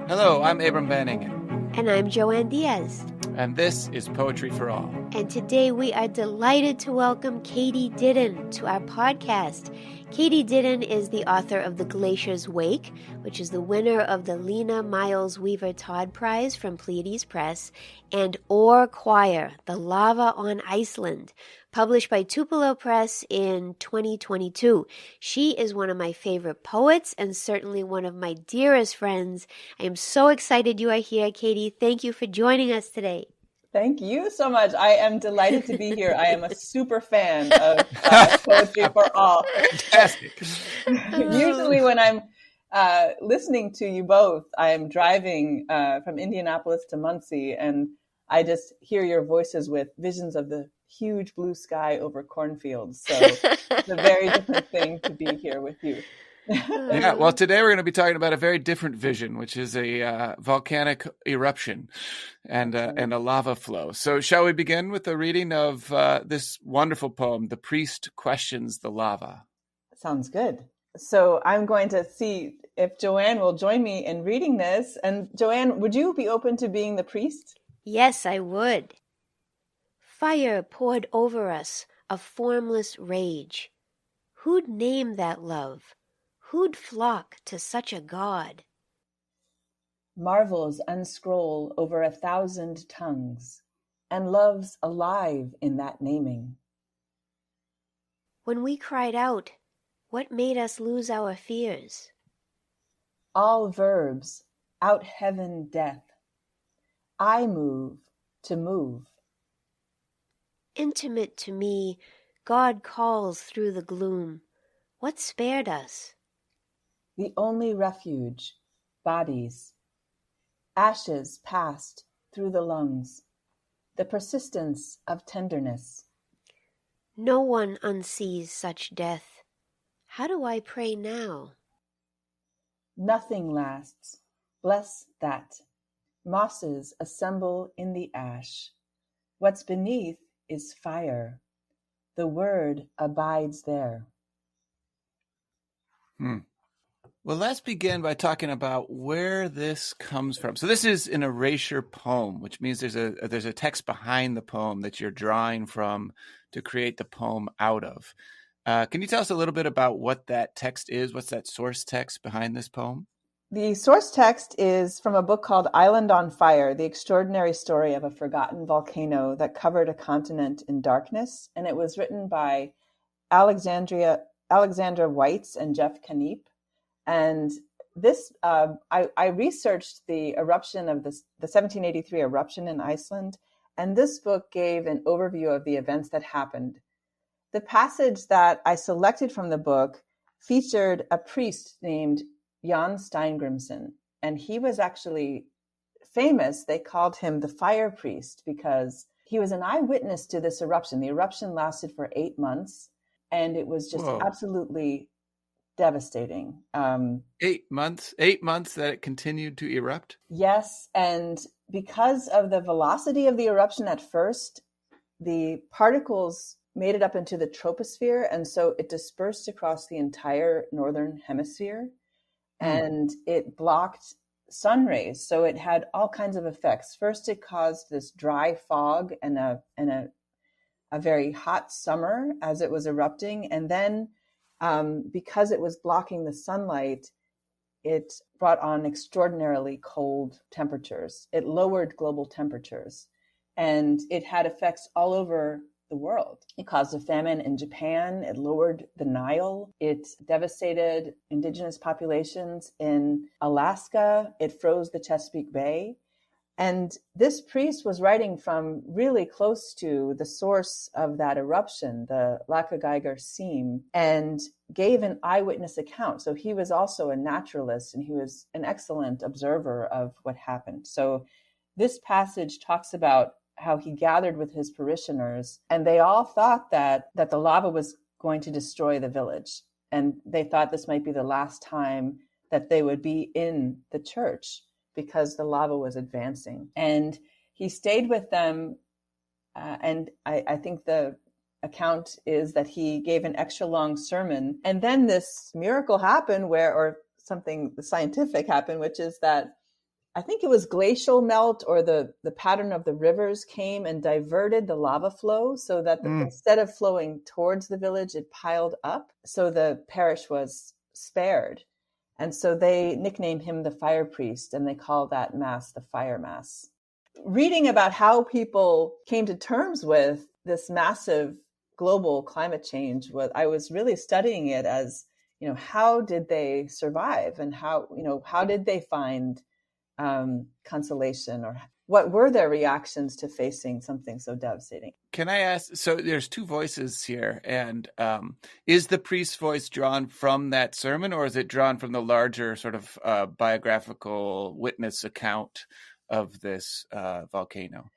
Hello, I'm Abram Banningen, And I'm Joanne Diaz. and this is Poetry for All. And today we are delighted to welcome Katy Didden to our podcast. Katy Didden is the author of The Glacier's Wake, which is the winner of the Lena Miles Weaver Todd Prize from Pleiades Press, and Ore Choir, The Lava on Iceland, published by Tupelo Press in 2022. She is one of my favorite poets and certainly one of my dearest friends. I am so excited you are here, Katy. Thank you for joining us today. Thank you so much. I am delighted to be here. I am a super fan of Poetry for All. Fantastic. Usually when I'm listening to you both, I'm driving from Indianapolis to Muncie, and I just hear your voices with visions of the huge blue sky over cornfields. So it's a very different thing to be here with you. Yeah, well, today we're going to be talking about a very different vision, which is a volcanic eruption and a lava flow. So shall we begin with the reading of this wonderful poem, The Priest Questions the Lava? Sounds good. So I'm going to see if Joanne will join me in reading this. And Joanne, would you be open to being the priest? Yes, I would. Fire poured over us, a formless rage. Who'd name that love? Who'd flock to such a god? Marvels unscroll over 1,000 tongues, and love's alive in that naming. When we cried out, what made us lose our fears? All verbs, out heaven death. I move to move. Intimate to me, God calls through the gloom. What spared us? The only refuge, bodies. Ashes passed through the lungs. The persistence of tenderness. No one unsees such death. How do I pray now? Nothing lasts. Bless that. Mosses assemble in the ash. What's beneath is fire. The word abides there. Well, let's begin by talking about where this comes from. So this is an erasure poem, which means there's a text behind the poem that you're drawing from to create the poem out of. Can you tell us a little bit about what that text is? What's that source text behind this poem? The source text is from a book called Island on Fire, the extraordinary story of a forgotten volcano that covered a continent in darkness. And it was written by Alexandra Weitz and Jeff Caneep. And this, I researched the eruption of the 1783 eruption in Iceland, and this book gave an overview of the events that happened. The passage that I selected from the book featured a priest named Jan Steingrimsson, and he was actually famous. They called him the fire priest because he was an eyewitness to this eruption. The eruption lasted for 8 months, and it was just absolutely devastating. 8 months that it continued to erupt? Yes, and because of the velocity of the eruption at first, the particles made it up into the troposphere, and so it dispersed across the entire northern hemisphere, and it blocked sun rays, so it had all kinds of effects. First, it caused this dry fog and a very hot summer as it was erupting, and then because it was blocking the sunlight, it brought on extraordinarily cold temperatures. It lowered global temperatures, and it had effects all over the world. It caused a famine in Japan. It lowered the Nile. It devastated indigenous populations in Alaska. It froze the Chesapeake Bay. And this priest was writing from really close to the source of that eruption, the Lac-Geiger seam, and gave an eyewitness account. So he was also a naturalist, and he was an excellent observer of what happened. So this passage talks about how he gathered with his parishioners, and they all thought that the lava was going to destroy the village. And they thought this might be the last time that they would be in the church, because the lava was advancing. And he stayed with them, and I think the account is that he gave an extra long sermon. And then this miracle happened or something scientific happened, which is that I think it was glacial melt, or the pattern of the rivers came and diverted the lava flow so that instead of flowing towards the village, it piled up. So the parish was spared. And so they nicknamed him the fire priest, and they call that mass the fire mass. Reading about how people came to terms with this massive global climate change, I was really studying it as, how did they survive, and how did they find consolation, or what were their reactions to facing something so devastating? Can I ask, so there's two voices here, and is the priest's voice drawn from that sermon, or is it drawn from the larger sort of biographical witness account of this volcano?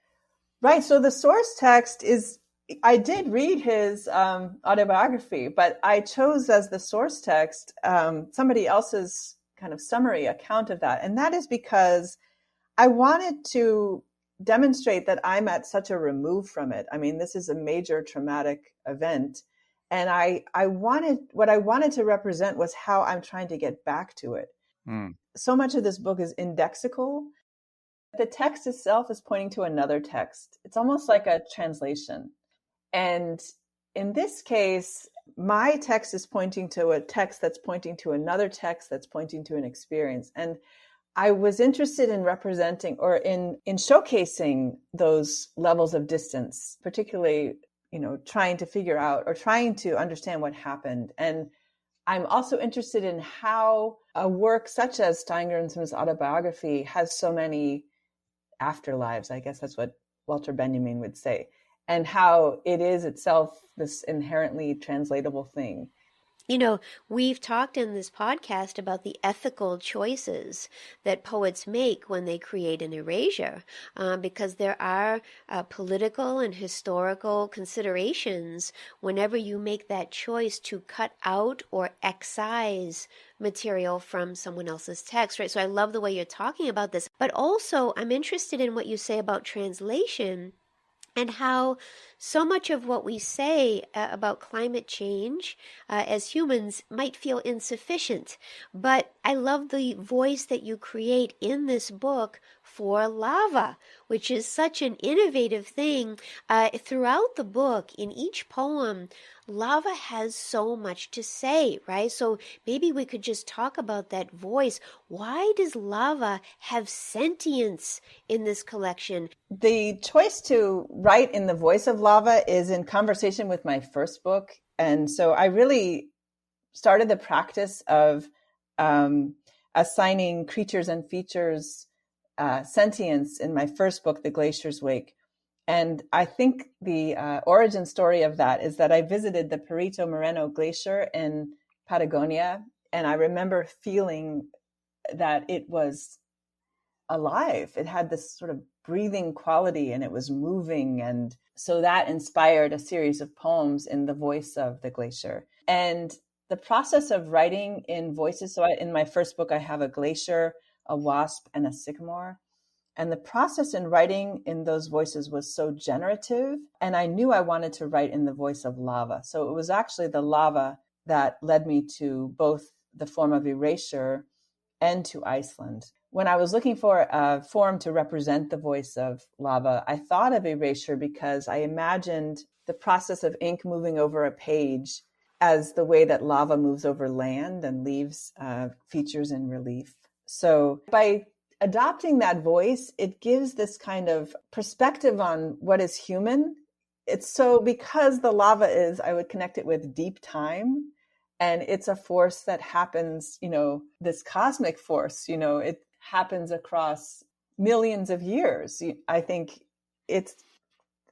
Right. So the source text is, I did read his autobiography, but I chose as the source text somebody else's kind of summary account of that. And that is because I wanted to demonstrate that I'm at such a remove from it. I mean, this is a major traumatic event. And what I wanted to represent was how I'm trying to get back to it. So much of this book is indexical. The text itself is pointing to another text. It's almost like a translation. And in this case, my text is pointing to a text that's pointing to another text that's pointing to an experience. And I was interested in representing, or in showcasing those levels of distance, particularly, trying to figure out or trying to understand what happened. And I'm also interested in how a work such as Steingrimsson's autobiography has so many afterlives. I guess that's what Walter Benjamin would say, and how it is itself this inherently translatable thing. We've talked in this podcast about the ethical choices that poets make when they create an erasure, because there are political and historical considerations whenever you make that choice to cut out or excise material from someone else's text, right? So I love the way you're talking about this, but also I'm interested in what you say about translation, and how so much of what we say about climate change as humans might feel insufficient. But I love the voice that you create in this book for lava, which is such an innovative thing. Throughout the book, in each poem, lava has so much to say, right? So maybe we could just talk about that voice. Why does lava have sentience in this collection? The choice to write in the voice of lava is in conversation with my first book. And so I really started the practice of assigning creatures and features sentience in my first book, The Glacier's Wake. And I think the origin story of that is that I visited the Perito Moreno Glacier in Patagonia, and I remember feeling that it was alive. It had this sort of breathing quality, and it was moving. And so that inspired a series of poems in the voice of the glacier. And the process of writing in voices, so in my first book, I have a glacier, a wasp, and a sycamore. And the process in writing in those voices was so generative. And I knew I wanted to write in the voice of lava. So it was actually the lava that led me to both the form of erasure and to Iceland. When I was looking for a form to represent the voice of lava, I thought of erasure because I imagined the process of ink moving over a page as the way that lava moves over land and leaves features in relief. So by adopting that voice, it gives this kind of perspective on what is human. It's so, because the lava is, I would connect it with deep time. And it's a force that happens, this cosmic force, it happens across millions of years. I think it's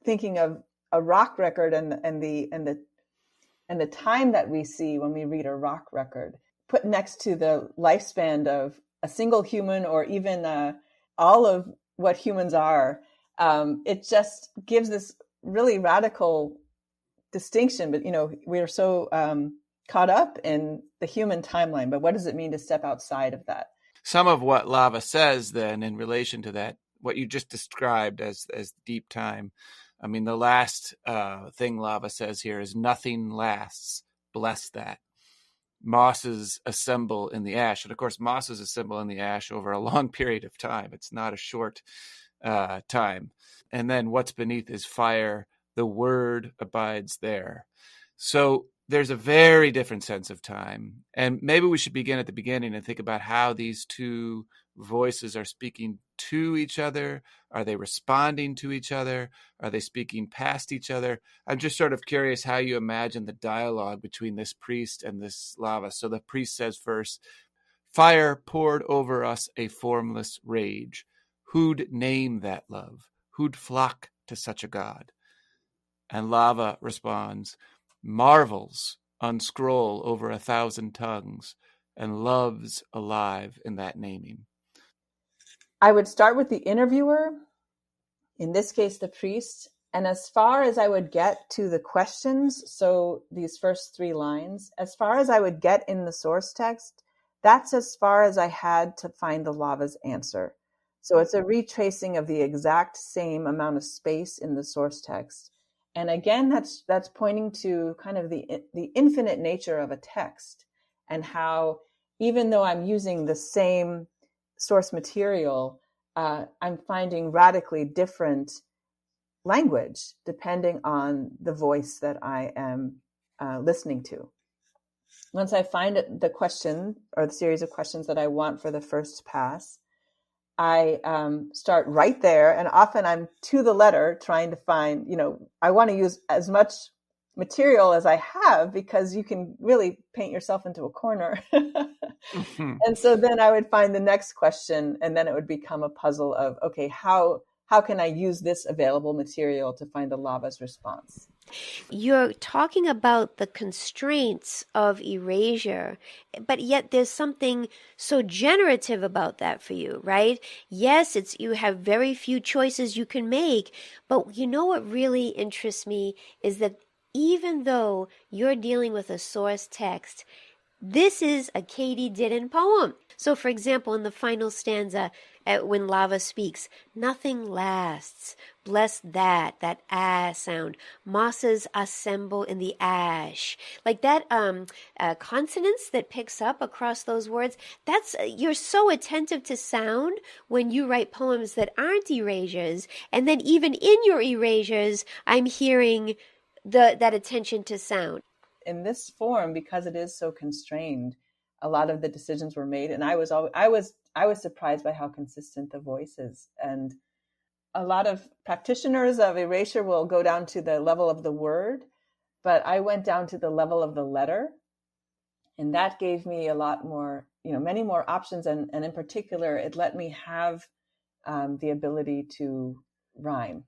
thinking of a rock record and the time that we see when we read a rock record, put next to the lifespan of a single human, or even all of what humans are. It just gives this really radical distinction. But, we're so caught up in the human timeline. But what does it mean to step outside of that? Some of what lava says then in relation to that, what you just described as deep time. I mean, the last thing lava says here is nothing lasts. Bless that. mosses assemble in the ash. And of course, mosses assemble in the ash over a long period of time. It's not a short time. And then what's beneath is fire. The word abides there. So there's a very different sense of time. And maybe we should begin at the beginning and think about how these two voices are speaking to each other. Are they responding to each other? Are they speaking past each other? I'm just sort of curious how you imagine the dialogue between this priest and this lava. So the priest says first, fire poured over us a formless rage. Who'd name that love? Who'd flock to such a god? And lava responds, marvels unscroll over 1,000 tongues, and love's alive in that naming. I would start with the interviewer, in this case, the priest. And as far as I would get to the questions, so these first 3 lines, as far as I would get in the source text, that's as far as I had to find the lava's answer. So it's a retracing of the exact same amount of space in the source text. And again, that's pointing to kind of the infinite nature of a text, and how even though I'm using the same source material, I'm finding radically different language depending on the voice that I am listening to. Once I find the question or the series of questions that I want for the first pass, I start right there. And often I'm to the letter trying to find, I want to use as much material as I have, because you can really paint yourself into a corner. And so then I would find the next question, and then it would become a puzzle of, okay, how can I use this available material to find the lava's response? You're talking about the constraints of erasure, but yet there's something so generative about that for you, right? Yes, you have very few choices you can make, but you know what really interests me is that even though you're dealing with a source text, this is a Katy Didden poem. So, for example, in the final stanza, when lava speaks, nothing lasts. Bless that ah sound. Mosses assemble in the ash. Like that consonance that picks up across those words, you're so attentive to sound when you write poems that aren't erasures. And then even in your erasures, I'm hearing that attention to sound. In this form, because it is so constrained, a lot of the decisions were made, and I was surprised by how consistent the voice is. And a lot of practitioners of erasure will go down to the level of the word, but I went down to the level of the letter, and that gave me a lot more, many more options, and in particular, it let me have the ability to rhyme.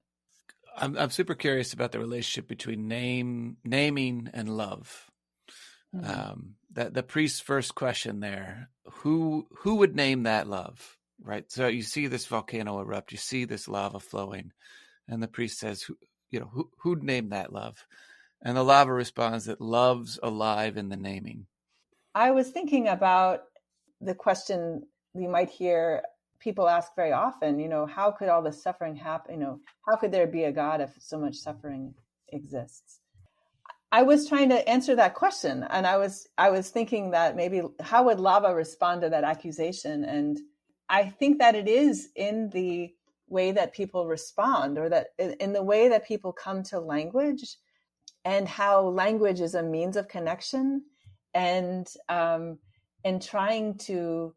I'm super curious about the relationship between naming and love. Mm-hmm. The priest's first question there: who would name that love? Right. So you see this volcano erupt, you see this lava flowing, and the priest says, who'd name that love? And the lava responds that love's alive in the naming. I was thinking about the question you might hear people ask very often, how could all this suffering happen? How could there be a God if so much suffering exists? I was trying to answer that question, and I was thinking that maybe how would lava respond to that accusation? And I think that it is in the way that people respond, or that in the way that people come to language, and how language is a means of connection, and trying to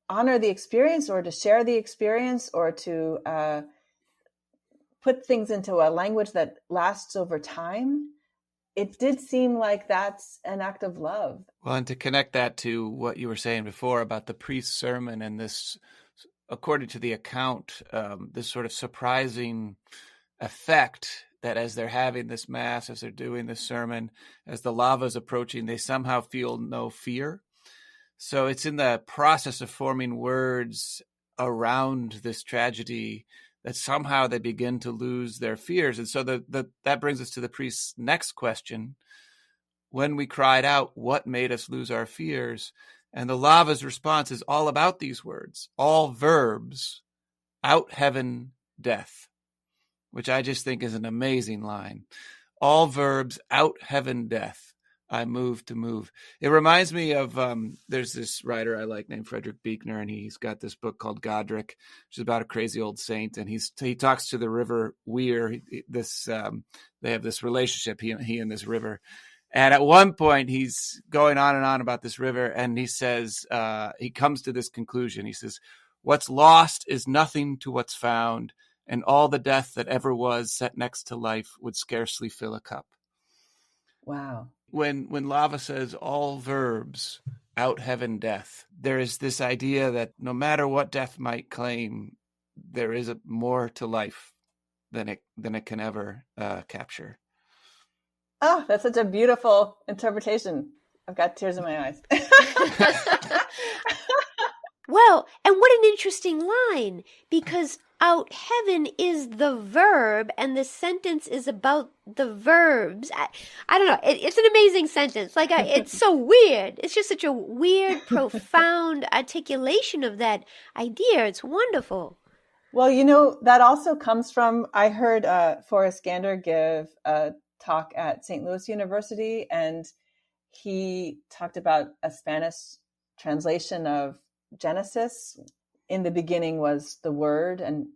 honor the experience, or to share the experience, or to put things into a language that lasts over time. It did seem like that's an act of love. Well, and to connect that to what you were saying before about the priest's sermon, and this, according to the account, this sort of surprising effect that as they're having this mass, as they're doing this sermon, as the lava is approaching, they somehow feel no fear. So it's in the process of forming words around this tragedy that somehow they begin to lose their fears. And so that brings us to the priest's next question. When we cried out, what made us lose our fears? And the lava's response is all about these words, all verbs, out heaven, death, which I just think is an amazing line. All verbs, out heaven, death. I move to move. It reminds me of there's this writer I like named Frederick Buechner, and he's got this book called Godric, which is about a crazy old saint, and he talks to the river Weir. They have this relationship, he and this river. And at one point, he's going on and on about this river, and he says, he comes to this conclusion. He says, "What's lost is nothing to what's found, and all the death that ever was set next to life would scarcely fill a cup." Wow. When Lava says all verbs out heaven death, there is this idea that no matter what death might claim, there is more to life than it can ever capture. Oh, that's such a beautiful interpretation. I've got tears in my eyes. Well, and what an interesting line, because out heaven is the verb and the sentence is about the verbs. I don't know. It's an amazing sentence. Like, it's so weird. It's just such a weird, profound articulation of that idea. It's wonderful. Well, that also comes from, I heard Forrest Gander give a talk at St. Louis University, and he talked about a Spanish translation of Genesis. In the beginning was the word, and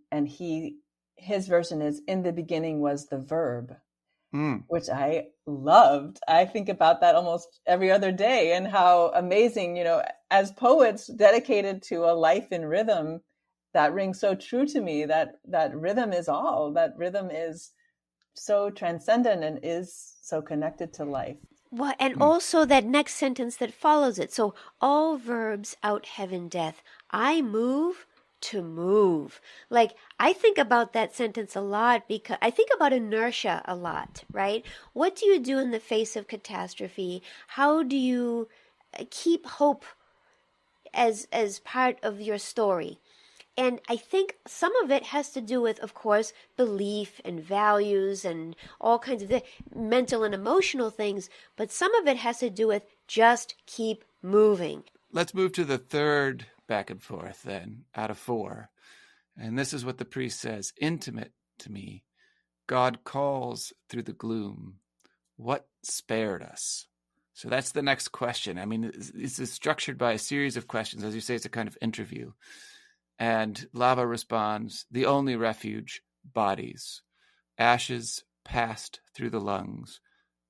his version is in the beginning was the verb, which I loved. I think about that almost every other day, and how amazing, as poets dedicated to a life in rhythm, that rings so true to me, that rhythm is all, that rhythm is so transcendent and is so connected to life. Well, and also that next sentence that follows it. So all verbs out heaven death. I move to move. Like, I think about that sentence a lot because I think about inertia a lot, right? What do you do in the face of catastrophe? How do you keep hope as part of your story? And I think some of it has to do with, of course, belief and values and all kinds of mental and emotional things. But some of it has to do with just keep moving. Let's move to the third back and forth then, out of 4. And this is what the priest says: "Intimate to me, God calls through the gloom. What spared us?" So that's the next question. I mean, it's structured by a series of questions. As you say, it's a kind of interview. And Lava responds, "The only refuge, bodies. Ashes passed through the lungs.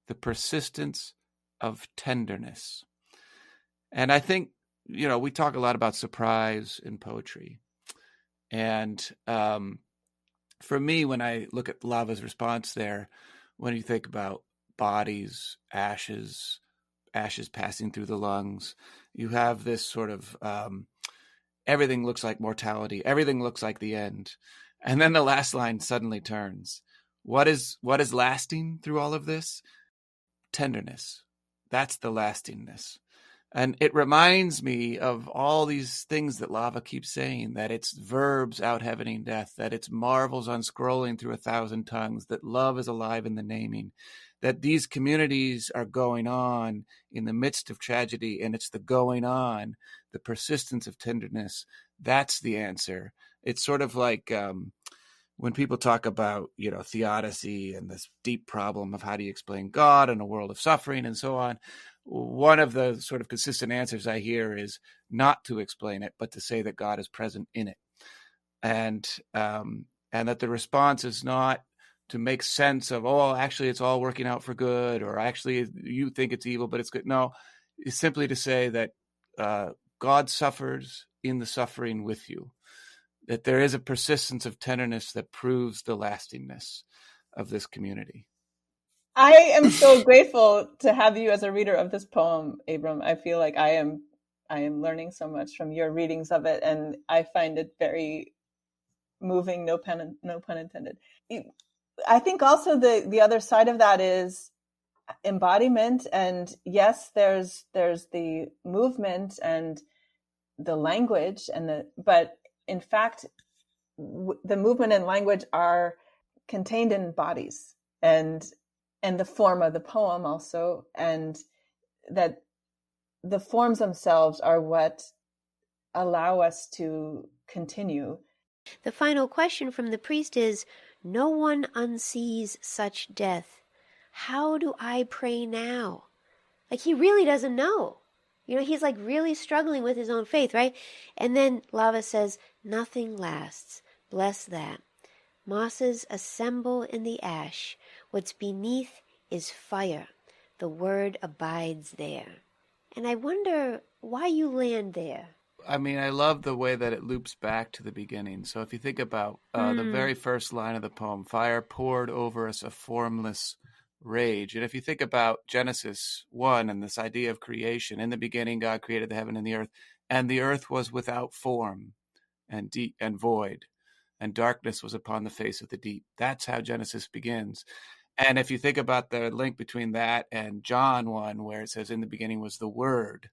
The persistence of tenderness." And I think, we talk a lot about surprise in poetry. And for me, when I look at Lava's response there, when you think about bodies, ashes passing through the lungs, you have this sort of everything looks like mortality. Everything looks like the end. And then the last line suddenly turns. What is lasting through all of this? Tenderness. That's the lastingness. And it reminds me of all these things that Lava keeps saying, that it's verbs out heavening death, that it's marvels unscrolling through 1,000 tongues, that love is alive in the naming, that these communities are going on in the midst of tragedy, and it's the going on, the persistence of tenderness. That's the answer. It's sort of like when people talk about, theodicy and this deep problem of how do you explain God in a world of suffering and so on. One of the sort of consistent answers I hear is not to explain it, but to say that God is present in it. And that the response is not to make sense of, actually it's all working out for good, or actually you think it's evil, but it's good. No, it's simply to say that God suffers in the suffering with you, that there is a persistence of tenderness that proves the lastingness of this community. I am so grateful to have you as a reader of this poem, Abram. I feel like I am learning so much from your readings of it, and I find it very moving. No pun intended. I think also the other side of that is embodiment, and yes, there's the movement and the language but in fact, the movement and language are contained in bodies and the form of the poem also, and that the forms themselves are what allow us to continue. The final question from the priest is, no one unsees such death. How do I pray now? Like he really doesn't know. He's like really struggling with his own faith, right? And then lava says, nothing lasts. Bless that. Mosses assemble in the ash. What's beneath is fire. The word abides there. And I wonder why you land there. I mean, I love the way that it loops back to the beginning. So if you think about the very first line of the poem, fire poured over us a formless rage. And if you think about Genesis 1 and this idea of creation, in the beginning, God created the heaven and the earth was without form and deep and void, and darkness was upon the face of the deep. That's how Genesis begins. And if you think about the link between that and John 1, where it says, in the beginning was the Word,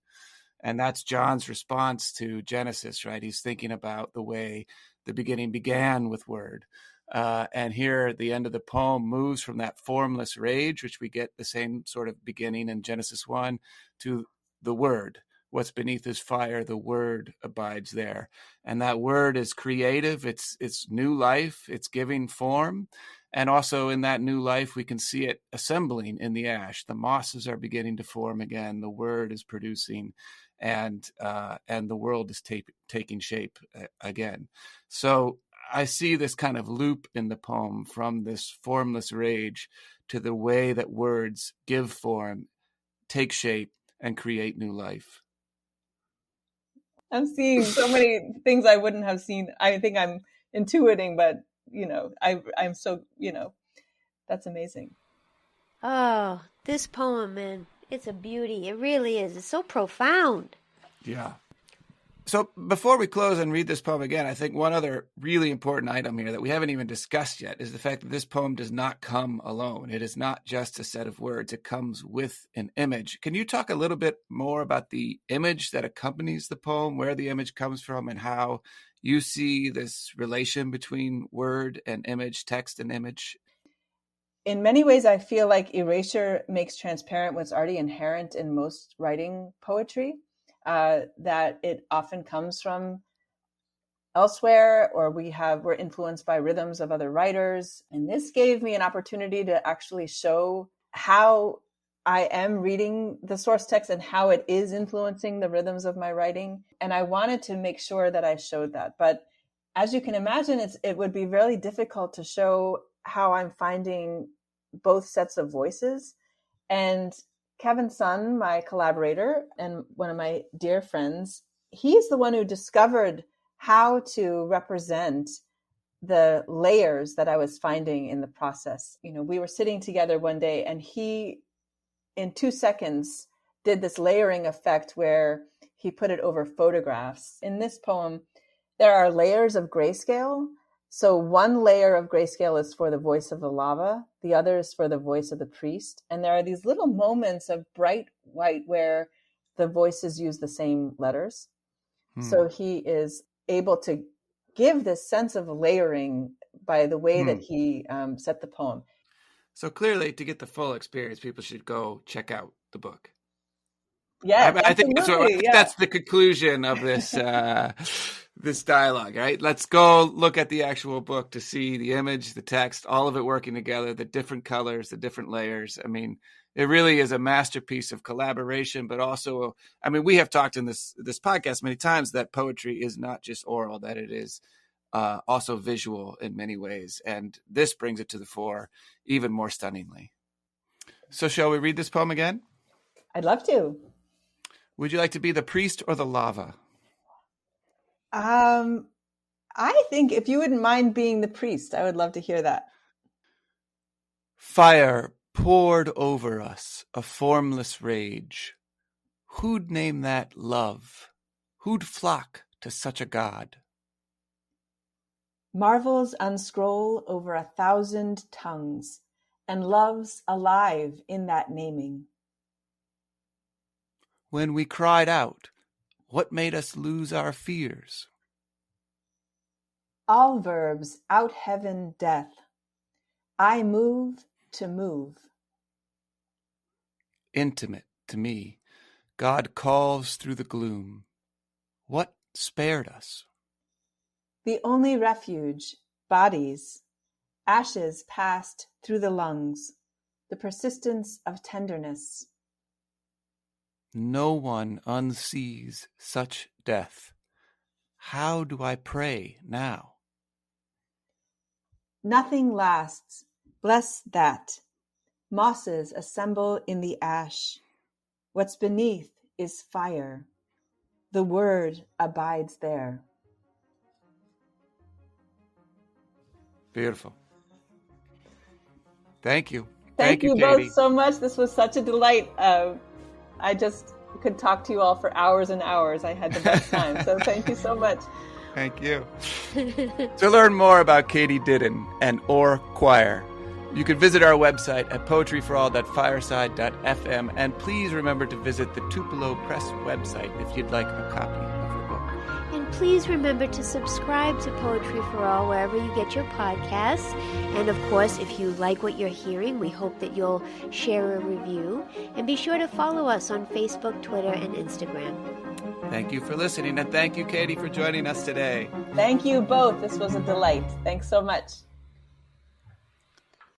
and that's John's response to Genesis, right? He's thinking about the way the beginning began with Word. And here at the end of the poem moves from that formless rage, which we get the same sort of beginning in Genesis 1, to the Word. What's beneath is fire, the Word abides there. And that Word is creative. It's new life. It's giving form. And also in that new life, we can see it assembling in the ash. The mosses are beginning to form again. The Word is producing, and the world is taking shape again. So I see this kind of loop in the poem from this formless rage to the way that words give form, take shape, and create new life. I'm seeing so many things I wouldn't have seen. I think I'm intuiting, but I'm so, that's amazing. Oh, this poem, man, it's a beauty. It really is. It's so profound. Yeah. So before we close and read this poem again, I think one other really important item here that we haven't even discussed yet is the fact that this poem does not come alone. It is not just a set of words. It comes with an image. Can you talk a little bit more about the image that accompanies the poem, where the image comes from, and how you see this relation between word and image, text and image? In many ways, I feel like erasure makes transparent what's already inherent in most writing poetry, that it often comes from elsewhere, or we're influenced by rhythms of other writers. And this gave me an opportunity to actually show how I am reading the source text and how it is influencing the rhythms of my writing. And I wanted to make sure that I showed that. But as you can imagine, it would be really difficult to show how I'm finding both sets of voices. And Kevin Sun, my collaborator and one of my dear friends, he's the one who discovered how to represent the layers that I was finding in the process. We were sitting together one day and he, in 2 seconds, did this layering effect where he put it over photographs. In this poem, there are layers of grayscale. So one layer of grayscale is for the voice of the lava. The other is for the voice of the priest. And there are these little moments of bright white where the voices use the same letters. So he is able to give this sense of layering by the way that he set the poem. So clearly, to get the full experience, people should go check out the book. Yes, I think absolutely. that's the conclusion of this this dialogue, right? Let's go look at the actual book to see the image, the text, all of it working together, the different colors, the different layers. I mean, it really is a masterpiece of collaboration, but also, we have talked in this podcast many times that poetry is not just oral, that it is also visual in many ways. And this brings it to the fore even more stunningly. So shall we read this poem again? I'd love to. Would you like to be the priest or the lava? I think if you wouldn't mind being the priest, I would love to hear that. Fire poured over us, a formless rage. Who'd name that love? Who'd flock to such a god? Marvels unscroll over 1,000 tongues, and love's alive in that naming. When we cried out, what made us lose our fears? All verbs out heaven death. I move to move. Intimate to me, God calls through the gloom. What spared us? The only refuge, bodies, ashes passed through the lungs, the persistence of tenderness. No one unsees such death. How do I pray now? Nothing lasts. Bless that. Mosses assemble in the ash. What's beneath is fire. The word abides there. Beautiful. Thank you. Thank you Katy. both so much. This was such a delight. I just could talk to you all for hours and hours. I had the best time. So thank you so much. Thank you. To learn more about Katy Didden and Or Choir, you can visit our website at poetryforall.fireside.fm, and please remember to visit the Tupelo Press website if you'd like a copy of her book. And please remember to subscribe to Poetry for All wherever you get your podcasts. And of course, if you like what you're hearing, we hope that you'll share a review. And be sure to follow us on Facebook, Twitter, and Instagram. Thank you for listening, and thank you, Katy, for joining us today. Thank you both. This was a delight. Thanks so much.